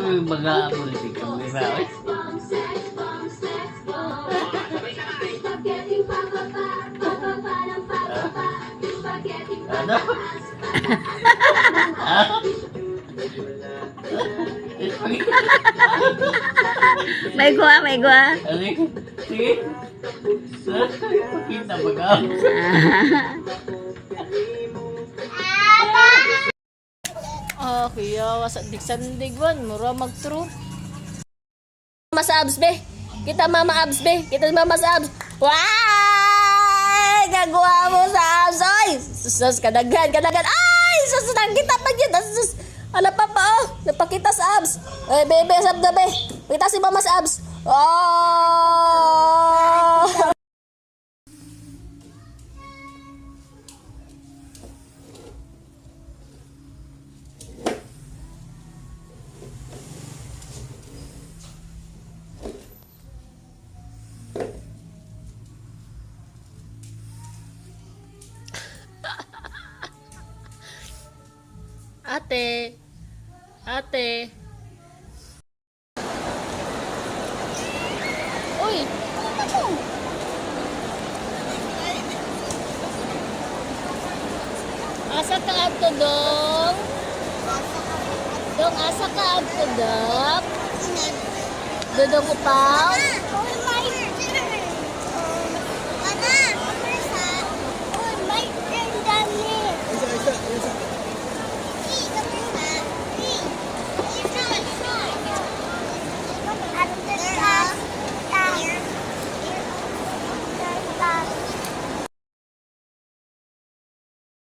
may mga politik kami na. Ano? May gua, may gua. Sige. Pakita ba ka? Ah, kuya, wasak sandigwan, mura mag-true. Mama sa abs, be. Kita mama abs, be. Kita mama sa abs. Wow! Gagawa mo sa abs, oy! Sus, kadagan. Ay! Sus, kita pa yun. Sus, ala pa, oh. Napakita sa abs. Eh, bebe, sab na, be. Kita si mama sa abs. Oh! Ate. Uy, ano mo? Asa ka ato dong? Dong, asa ka ato dong? Dodong upaw?